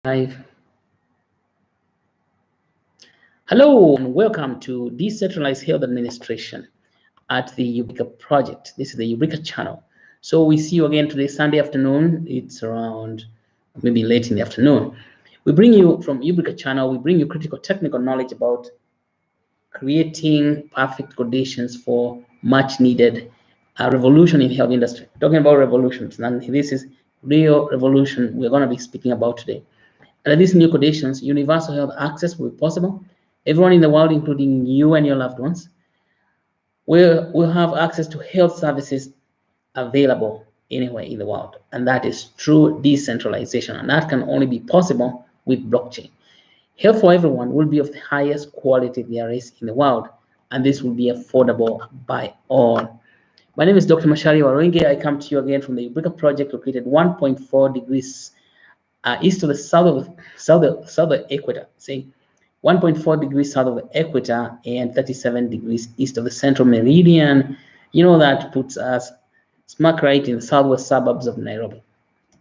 Live. Hello and welcome to Decentralized Health Administration at the Eureka Project. This is the Eureka channel. So we see you again today, Sunday afternoon. It's around maybe late in the afternoon. We bring you from Eureka channel, we bring you critical technical knowledge about creating perfect conditions for much needed revolution in health industry. Talking about revolutions, and this is real revolution we're going to be speaking about today. Under these new conditions, universal health access will be possible. Everyone in the world, including you and your loved ones, will have access to health services available anywhere in the world. And that is true decentralization. And that can only be possible with blockchain. Health for everyone will be of the highest quality there is in the world. And this will be affordable by all. My name is Dr. Mashari Warenge. I come to you again from the Eureka Project located 1.4 degrees east of the south of the equator, say 1.4 degrees south of the equator and 37 degrees east of the central meridian. You know, that puts us smack right in the southwest suburbs of Nairobi.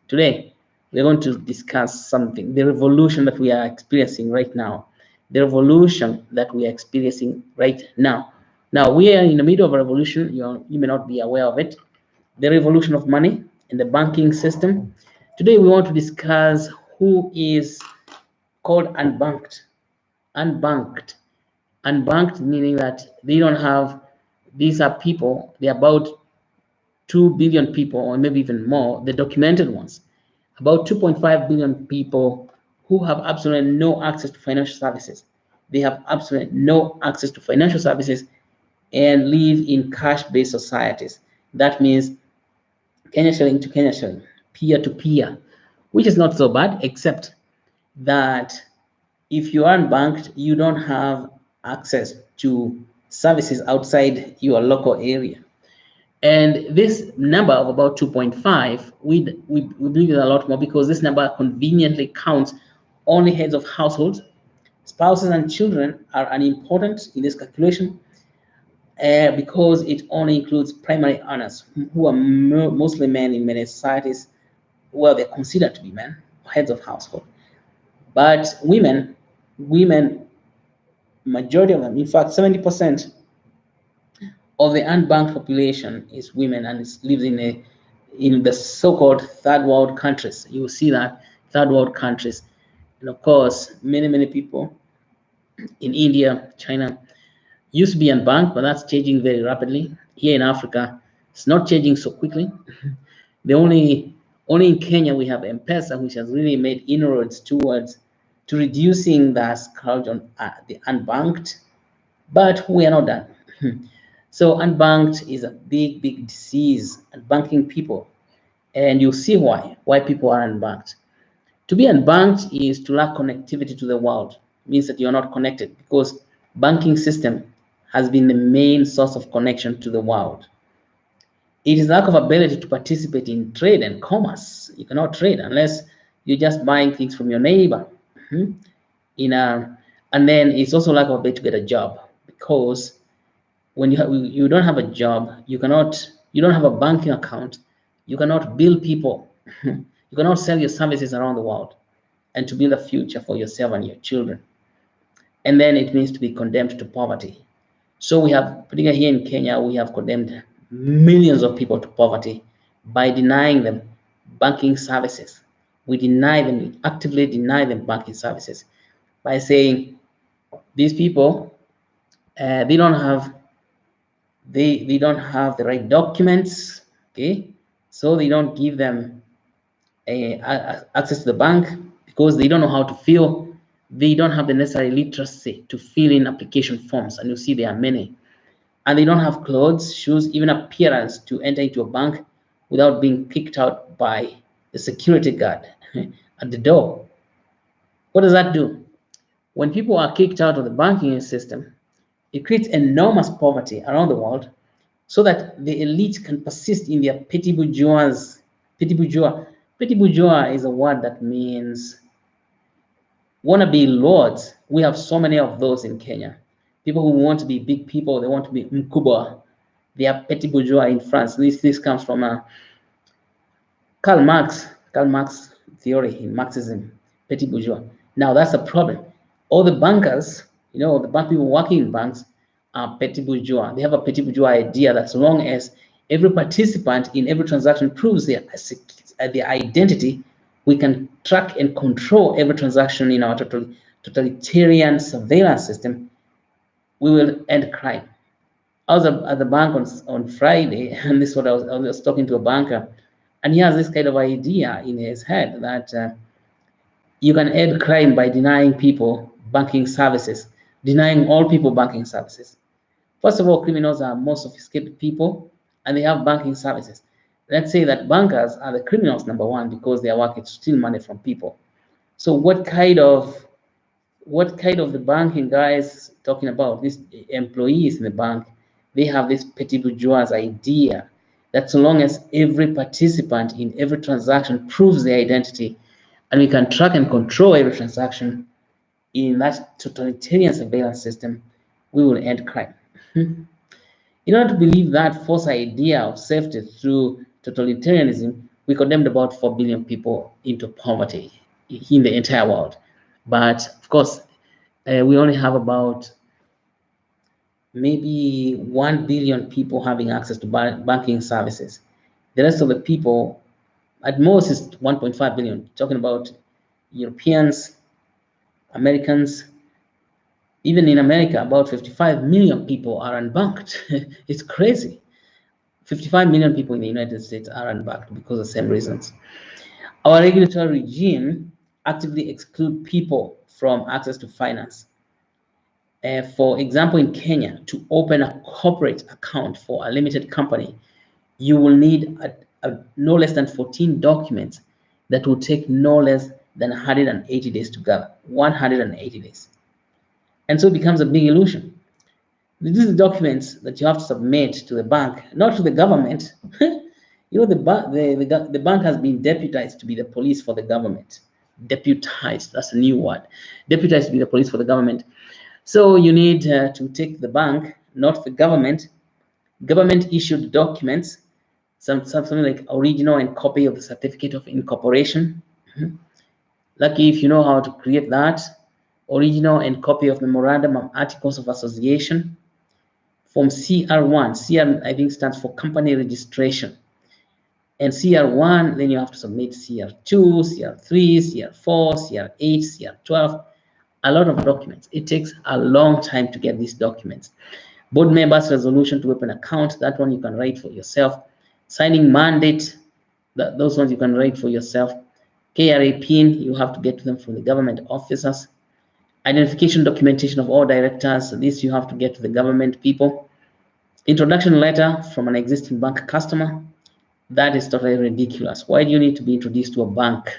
Today, we're going to discuss something, the revolution that we are experiencing right now. The revolution that we are experiencing right now. Now, we are in the middle of a revolution. You may not be aware of it. The revolution of money in the banking system. Today, we want to discuss who is called unbanked. Unbanked. Unbanked meaning that they don't have, these are people, they're about 2 billion people, or maybe even more, the documented ones. About 2.5 billion people who have absolutely no access to financial services. They have absolutely no access to financial services and live in cash-based societies. That means Kenya shilling to Kenya shilling, peer to peer, which is not so bad, except that if you aren't banked, you don't have access to services outside your local area. And this number of about 2.5, we believe is a lot more because this number conveniently counts only heads of households. Spouses and children are unimportant in this calculation because it only includes primary earners who are mostly men in many societies. Well, they're considered to be men, heads of household. But women, majority of them, in fact, 70% of the unbanked population is women, and it lives in the so-called third world countries. You will see that third world countries, and of course, many people in India, China, used to be unbanked, but that's changing very rapidly. Here in Africa, it's not changing so quickly. The only in Kenya we have M-Pesa, which has really made inroads towards to reducing the scourge on the unbanked, but we are not done. So unbanked is a big disease, unbanking people, and you'll see why people are unbanked. To be unbanked is to lack connectivity to the world. It means that you're not connected because banking system has been the main source of connection to the world. It is lack of ability to participate in trade and commerce. You cannot trade unless you're just buying things from your neighbor. And then it's also lack of ability to get a job because when you don't have a job, you don't have a banking account, you cannot bill people, you cannot sell your services around the world, and to build a future for yourself and your children. And then it means to be condemned to poverty. So we have, particularly here in Kenya, we have condemned millions of people to poverty by denying them banking services. We actively deny them banking services by saying these people, they don't have the right documents, okay? So they don't give them access to the bank because they don't know how to fill. They don't have the necessary literacy to fill in application forms, and you see there are many. And they don't have clothes, shoes, even appearance to enter into a bank without being kicked out by the security guard at the door. What does that do? When people are kicked out of the banking system, it creates enormous poverty around the world so that the elite can persist in their petty bourgeois. Petty bourgeois. Petty bourgeois is a word that means wannabe lords. We have so many of those in Kenya. People who want to be big people, they want to be mkubwa. They are petty bourgeois in France. This comes from Karl Marx theory in Marxism. petty bourgeois. Now that's a problem. All the bankers, the bank people working in banks are petty bourgeois. They have a petty bourgeois idea that as long as every participant in every transaction proves their identity, we can track and control every transaction in our totalitarian surveillance system. We will end crime. I was at the bank on Friday, and this is what I was talking to a banker, and he has this kind of idea in his head that you can end crime by denying people banking services, denying all people banking services. First of all, criminals are more sophisticated people, and they have banking services. Let's say that bankers are the criminals, number one, because they are working to steal money from people. So what kind of the banking guys talking about? These employees in the bank, they have this petit bourgeois idea that so long as every participant in every transaction proves their identity, and we can track and control every transaction in that totalitarian surveillance system, we will end crime. In order to believe that false idea of safety through totalitarianism, we condemned about 4 billion people into poverty in the entire world. But of course, we only have about maybe 1 billion people having access to banking services. The rest of the people, at most, is 1.5 billion, talking about Europeans, Americans. Even in America, about 55 million people are unbanked. It's crazy. 55 million people in the United States are unbanked because of the same reasons. Our regulatory regime actively excludes people from access to finance. For example, in Kenya, to open a corporate account for a limited company, you will need no less than 14 documents that will take no less than 180 days to gather. 180 days. And so it becomes a big illusion. These are the documents that you have to submit to the bank, not to the government. The bank has been deputized to be the police for the government. Deputized, that's a new word. Deputized to be the police for the government. So you need to take the bank, not the government. Government issued documents, something like original and copy of the certificate of incorporation. Lucky if you know how to create that. Original and copy of memorandum of articles of association. Form CR1. CR, I think, stands for company registration. And CR1, then you have to submit CR2, CR3, CR4, CR8, CR12. A lot of documents. It takes a long time to get these documents. Board members' resolution to open account, that one you can write for yourself. Signing mandate, those ones you can write for yourself. KRA PIN, you have to get them from the government officers. Identification documentation of all directors, this you have to get to the government people. Introduction letter from an existing bank customer, that is totally ridiculous. Why do you need to be introduced to a bank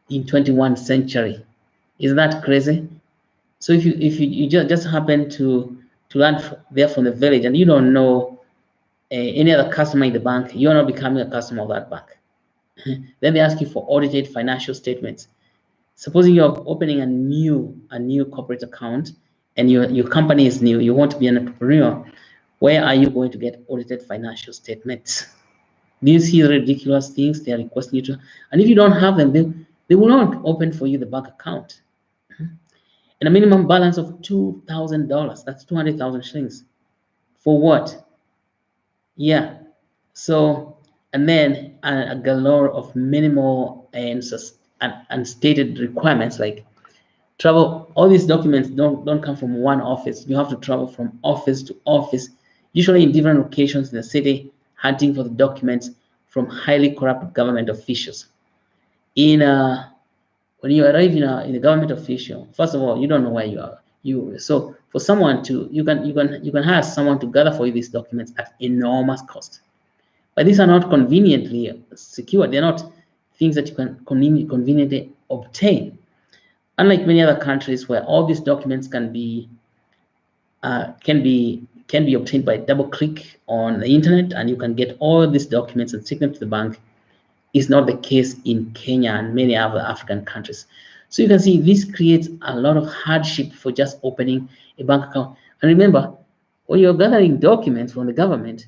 in 21st century? Isn't that crazy? So if you just happen to land there from the village and you don't know any other customer in the bank, you're not becoming a customer of that bank. Then they ask you for audited financial statements. Supposing you're opening a new corporate account and your company is new, you want to be an entrepreneur, where are you going to get audited financial statements? Do you see the ridiculous things they are requesting you to? And if you don't have them, they will not open for you the bank account. And a minimum balance of $2,000, that's 200,000 shillings. For what? Yeah. So, and then a galore of minimal and unstated requirements like travel. All these documents don't come from one office. You have to travel from office to office, usually in different locations in the city, hunting for the documents from highly corrupt government officials. When you arrive in a government official, first of all, you don't know where you are. So for someone you can hire someone to gather for you these documents at enormous cost. But these are not conveniently secure. They're not things that you can conveniently obtain. Unlike many other countries where all these documents can be obtained by double click on the internet, and you can get all these documents and take them to the bank, is not the case in Kenya and many other African countries. So you can see this creates a lot of hardship for just opening a bank account. And remember, when you're gathering documents from the government,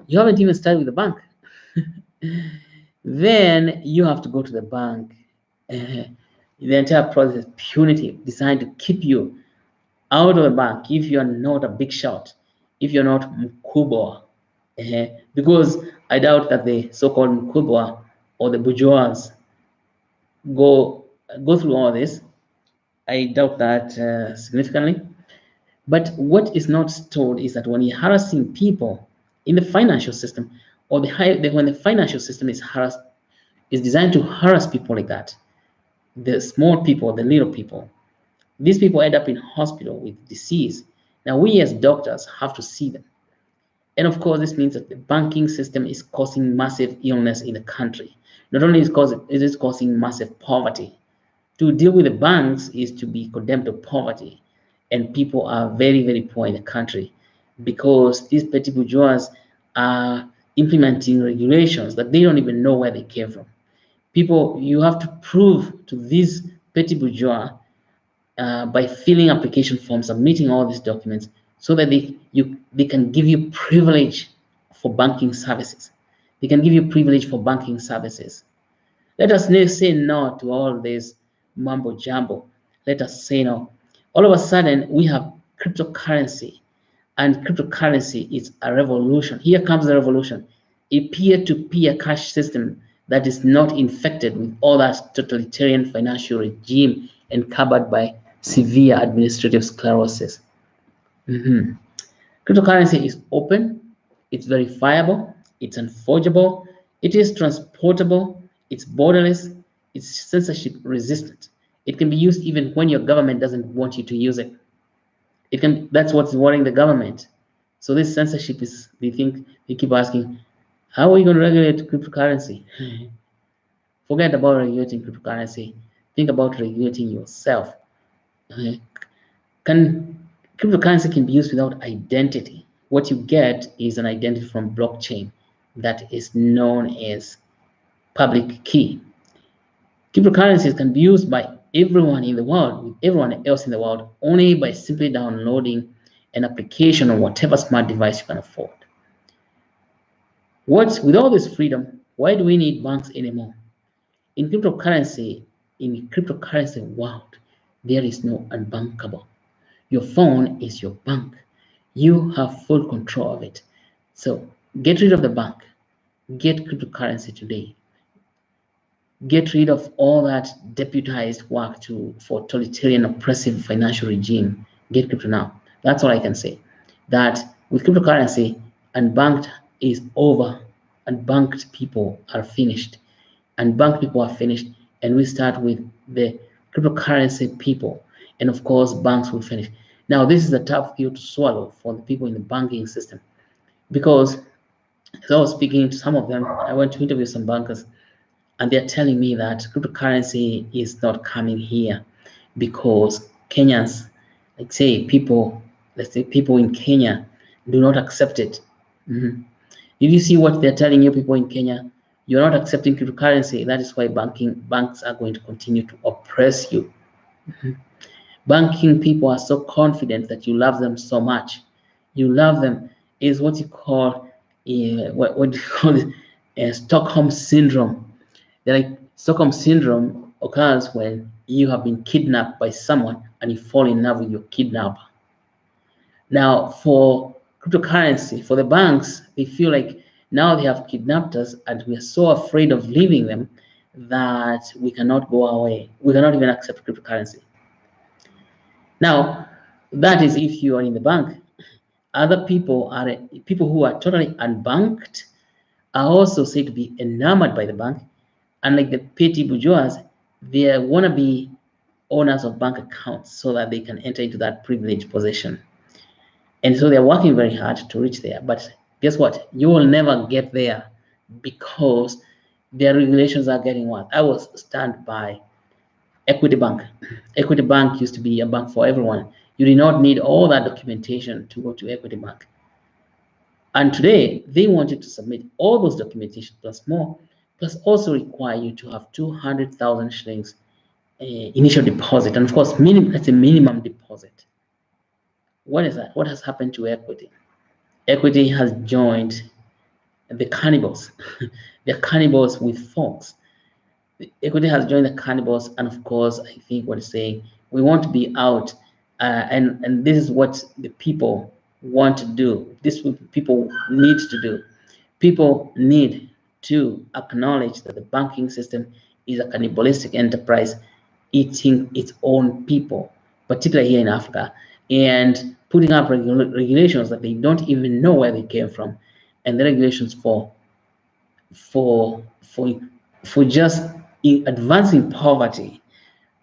you haven't even started with the bank. Then you have to go to the bank The entire process is punitive, designed to keep you out of the bank if you're not a big shot, if you're not mkubwa. Because I doubt that the so-called mkubwa or the bourgeois go through all this. I doubt that significantly. But what is not told is that when you're harassing people in the financial system, or when the financial system is designed to harass people like that, the small people, the little people, these people end up in hospital with disease. Now we as doctors have to see them. And of course, this means that the banking system is causing massive illness in the country. Not only is it causing massive poverty. To deal with the banks is to be condemned to poverty. And people are very, very poor in the country because these petty bourgeois are implementing regulations that they don't even know where they came from. People, you have to prove to these petty bourgeois by filling application forms, submitting all these documents, so that they can give you privilege for banking services. They can give you privilege for banking services. Let us now say no to all this mumbo jumbo. Let us say no. All of a sudden, we have cryptocurrency, and cryptocurrency is a revolution. Here comes the revolution: a peer-to-peer cash system that is not infected with all that totalitarian financial regime and covered by severe administrative sclerosis. Cryptocurrency is open, it's verifiable, it's unforgeable, it is transportable, it's borderless, it's censorship resistant. It can be used even when your government doesn't want you to use it. That's what's worrying the government. So this censorship is, they keep asking, how are you going to regulate cryptocurrency? Forget about regulating cryptocurrency. Think about regulating yourself. Cryptocurrency can be used without identity. What you get is an identity from blockchain that is known as public key. Cryptocurrencies can be used by everyone in the world, with everyone else in the world, only by simply downloading an application on whatever smart device you can afford. With all this freedom, why do we need banks anymore? In cryptocurrency world, there is no unbankable. Your phone is your bank. You have full control of it. So get rid of the bank. Get cryptocurrency today. Get rid of all that deputized work for totalitarian oppressive financial regime. Get crypto now. That's all I can say. That with cryptocurrency, unbanked is over. Unbanked people are finished. Unbanked people are finished, and we start with the cryptocurrency people. And of course, banks will finish. Now, this is a tough pill to swallow for the people in the banking system, because as I was speaking to some of them, I went to interview some bankers, and they're telling me that cryptocurrency is not coming here because Kenyans, let's say people in Kenya do not accept it. Did you see what they're telling you, people in Kenya? You're not accepting cryptocurrency. That is why banks are going to continue to oppress you. Banking people are so confident that you love them so much. You love them is what you call what do you call it? Stockholm syndrome. Like Stockholm syndrome occurs when you have been kidnapped by someone and you fall in love with your kidnapper. Now, for cryptocurrency, for the banks, they feel like now they have kidnapped us and we are so afraid of leaving them that we cannot go away. We cannot even accept cryptocurrency. Now, that is if you are in the bank. Other people who are totally unbanked are also said to be enamored by the bank. Unlike the petty bourgeois, they want to be owners of bank accounts so that they can enter into that privileged position. And so they're working very hard to reach there. But guess what? You will never get there because their regulations are getting worse. I was stunned by Equity Bank. Equity Bank used to be a bank for everyone. You did not need all that documentation to go to Equity Bank. And today, they want you to submit all those documentation plus more, plus also require you to have 200,000 shillings initial deposit. And of course, that's a minimum deposit. What is that? What has happened to Equity? Equity has joined the cannibals. They're cannibals with forks. Equity has joined the cannibals, and of course, I think what it's saying, we want to be out, and this is what the people want to do. This is what people need to do. People need to acknowledge that the banking system is a cannibalistic enterprise eating its own people, particularly here in Africa, and putting up regulations that they don't even know where they came from, and the regulations for for for just advancing poverty,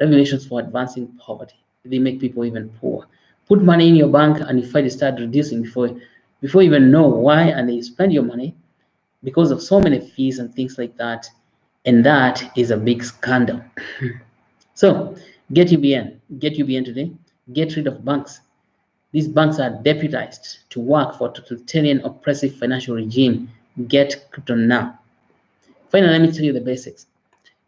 regulations for advancing poverty. They make people even poor. Put money in your bank, and if they start reducing before you even know why, and they spend your money because of so many fees and things like that, and that is a big scandal. So get UBN today, get rid of banks. These banks are deputized to work for totalitarian oppressive financial regime. Get crypto now. Finally, let me tell you the basics.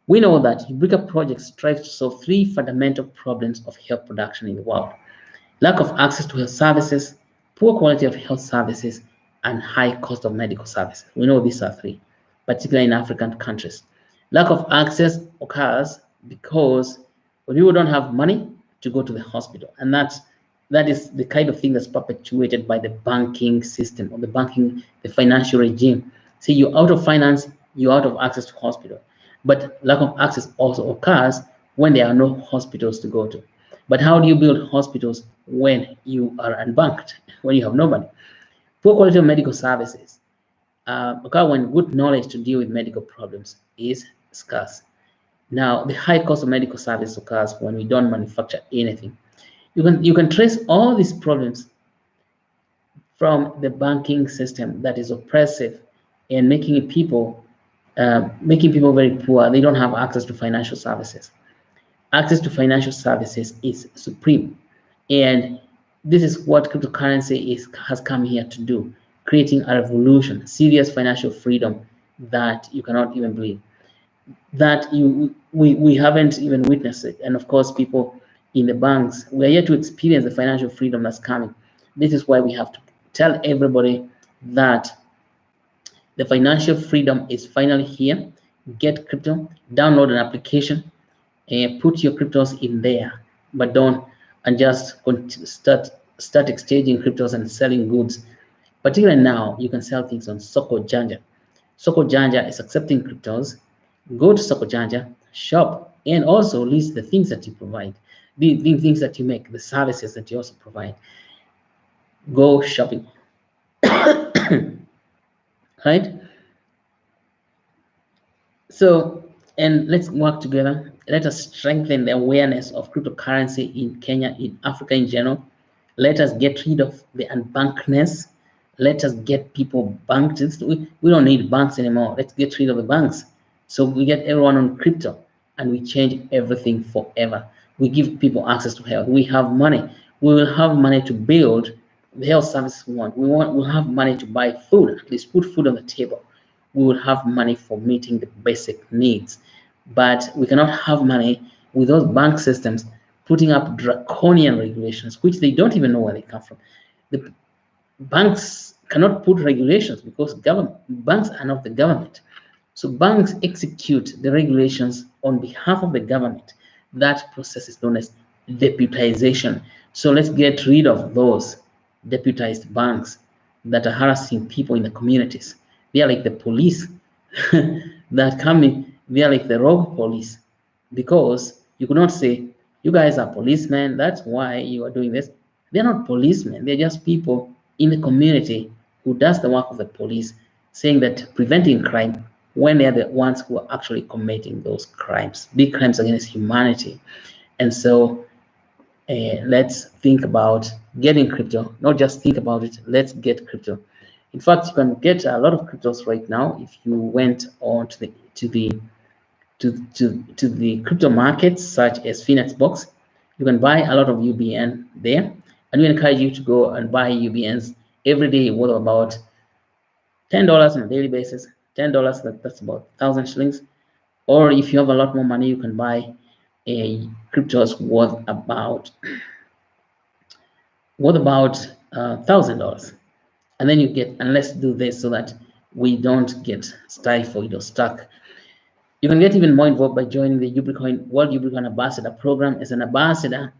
We know that Eureka Project strives to solve three fundamental problems of health production in the world: lack of access to health services, poor quality of health services, and high cost of medical services. We know these are three, particularly in African countries. Lack of access occurs because when people don't have money to go to the hospital, and that is the kind of thing that's perpetuated by the banking system or the financial regime. See, you're out of finance, you're out of access to hospital. But lack of access also occurs when there are no hospitals to go to. But how do you build hospitals when you are unbanked, when you have no money? Poor quality of medical services occur when good knowledge to deal with medical problems is scarce. Now, the high cost of medical service occurs when we don't manufacture anything. You can trace all these problems from the banking system that is oppressive and making people very poor. They don't have access to financial services. Access to financial services is supreme, and this is what cryptocurrency has come here to do, creating a revolution, serious financial freedom that you cannot even believe, that we haven't even witnessed it. And of course, people in the banks, we are yet to experience the financial freedom that's coming. This is why we have to tell everybody that the financial freedom is finally here. Get crypto, download an application, and put your cryptos in there, but don't and just start exchanging cryptos and selling goods. Particularly now, you can sell things on Soko Janja. Soko Janja is accepting cryptos. Go to Soko Janja, shop, and also list the things that you provide, the things that you make, the services that you also provide. Go shopping, right? So, and let's work together. Let us strengthen the awareness of cryptocurrency in Kenya, in Africa in general. Let us get rid of the unbankedness. Let us get people banked. We don't need banks anymore. Let's get rid of the banks. So we get everyone on crypto and we change everything forever. We give people access to health. We have money. We will have money to build the health services we want. We'll have money to buy food, at least put food on the table. We will have money for meeting the basic needs. But we cannot have money with those bank systems putting up draconian regulations, which they don't even know where they come from. The banks cannot put regulations because banks are not the government. So banks execute the regulations on behalf of the government. That process is known as deputization. So let's get rid of those deputized banks that are harassing people in the communities. They are like the police that come in. They are like the rogue police, because you could not say, you guys are policemen, that's why you are doing this. They're not policemen. They're just people in the community who does the work of the police, saying that preventing crime when they're the ones who are actually committing those crimes, big crimes against humanity. And so let's think about getting crypto, not just think about it, let's get crypto. In fact, you can get a lot of cryptos right now if you went on to the crypto markets such as Phoenix Box. You can buy a lot of UBN there, and we encourage you to go and buy UBNs every day worth about $10 on a daily basis. $10, that's about 1,000 shillings. Or if you have a lot more money, you can buy a cryptos worth about $1,000. And then and let's do this so that we don't get stifled or stuck. You can get even more involved by joining the Ubicoin World Ubicoin Ambassador Program. As an ambassador,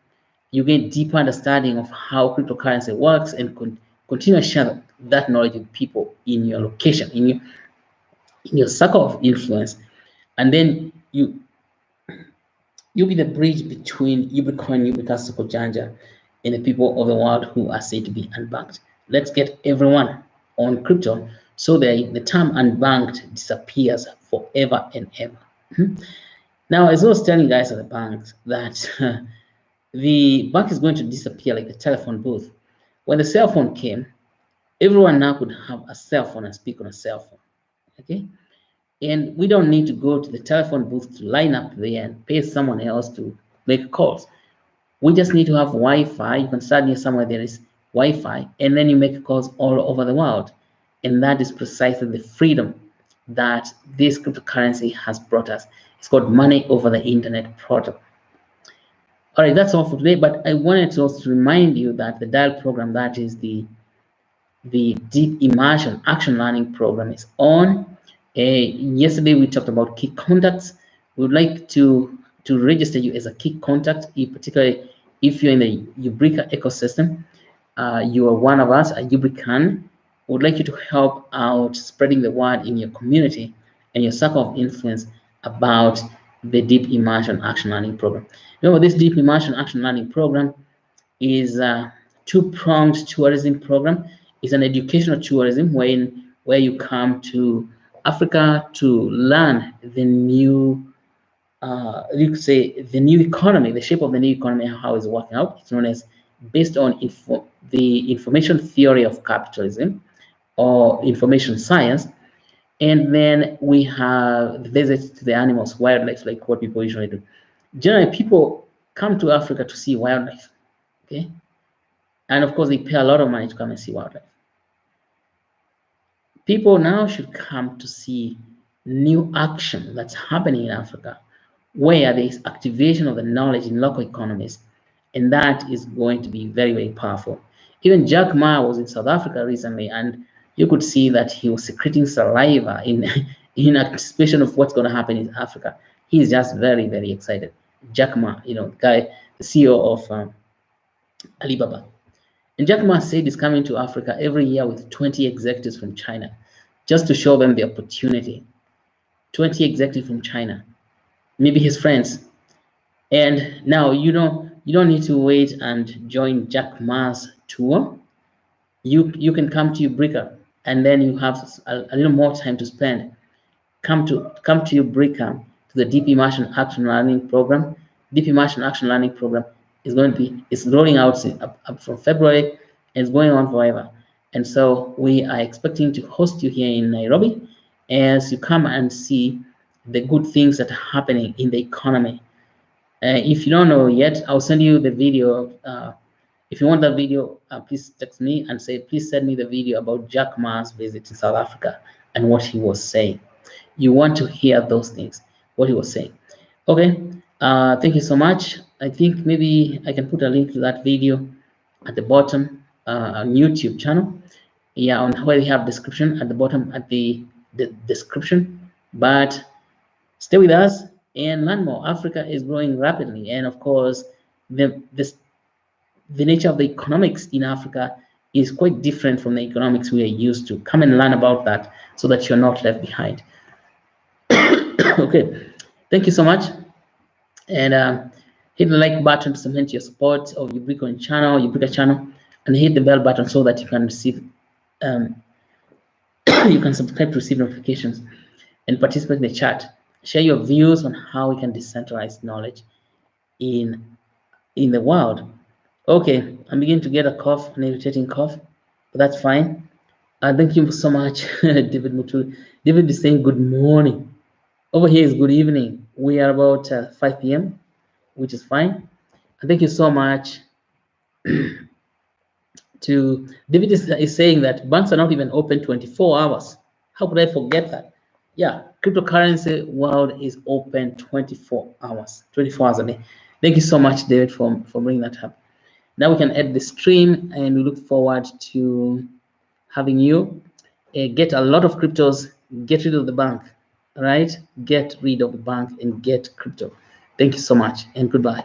you get deeper understanding of how cryptocurrency works and continue to share that knowledge with people in your location, in your circle of influence. And then you'll be the bridge between Ubicoin, Ubica, Sokojanja, and the people of the world who are said to be unbanked. Let's get everyone on crypto so that the term unbanked disappears forever and ever. Now, as I was telling guys at the bank that the bank is going to disappear like the telephone booth. When the cell phone came, everyone now could have a cell phone and speak on a cell phone. Okay? And we don't need to go to the telephone booth to line up there and pay someone else to make calls. We just need to have Wi-Fi. You can start near somewhere there is Wi-Fi, and then you make calls all over the world. And that is precisely the freedom that this cryptocurrency has brought us. It's called money over the internet protocol. All right, that's all for today. But I wanted to also remind you that the DIAL program, that is the Deep Immersion Action Learning Program, is on. Yesterday we talked about key contacts. We would like to register you as a key contact, particularly if you're in the Ubrica ecosystem. You are one of us, a Ubrican. We would like you to help out spreading the word in your community and your circle of influence about the Deep Immersion Action Learning Program. Remember, this Deep Immersion Action Learning Program is a two-pronged tourism program. It's an educational tourism where you come to Africa to learn the new, you could say, the new economy, the shape of the new economy, how it's working out. It's known as based on the information theory of capitalism or information science. And then we have the visits to the animals, wildlife, like what people usually do. Generally, people come to Africa to see wildlife, okay? And of course, they pay a lot of money to come and see wildlife. People now should come to see new action that's happening in Africa, where there is activation of the knowledge in local economies, and that is going to be very, very powerful. Even Jack Ma was in South Africa recently, and you could see that he was secreting saliva in in anticipation of what's going to happen in Africa. He's just very, very excited. Jack Ma, the CEO of Alibaba. And Jack Ma said he's coming to Africa every year with 20 executives from China, just to show them the opportunity. 20 executives from China, maybe his friends. And now you don't need to wait and join Jack Ma's tour. You can come to Ubrica, and then you have a little more time to spend. Come to Ubrica, to the Deep Immersion Action Learning Program. Deep Immersion Action Learning Program is going to be, it's rolling out up from February, and it's going on forever. And so we are expecting to host you here in Nairobi as you come and see the good things that are happening in the economy. If you don't know yet, I'll send you the video. If you want that video, please text me and say, please send me the video about Jack Ma's visit to South Africa and what he was saying. You want to hear those things, what he was saying. Okay, thank you so much. I think maybe I can put a link to that video at the bottom on YouTube channel. Yeah, on where we have description at the bottom at the description. But stay with us and learn more. Africa is growing rapidly, and of course, the nature of the economics in Africa is quite different from the economics we are used to. Come and learn about that so that you're not left behind. Okay, thank you so much, and hit the like button to cement your support of Ubrica channel, and hit the bell button so that you can receive, you can subscribe to receive notifications and participate in the chat. Share your views on how we can decentralize knowledge in the world. Okay, I'm beginning to get a cough, an irritating cough, but that's fine. Thank you so much, David Mutu. David is saying good morning. Over here is good evening. We are about 5 p.m., which is fine. And thank you so much to David is saying that banks are not even open 24 hours. How could I forget that? Yeah, cryptocurrency world is open 24 hours a day. Thank you so much, David, for bringing that up. Now we can end the stream, and we look forward to having you get a lot of cryptos, get rid of the bank. right? Get rid of the bank and get crypto. Thank you so much and goodbye.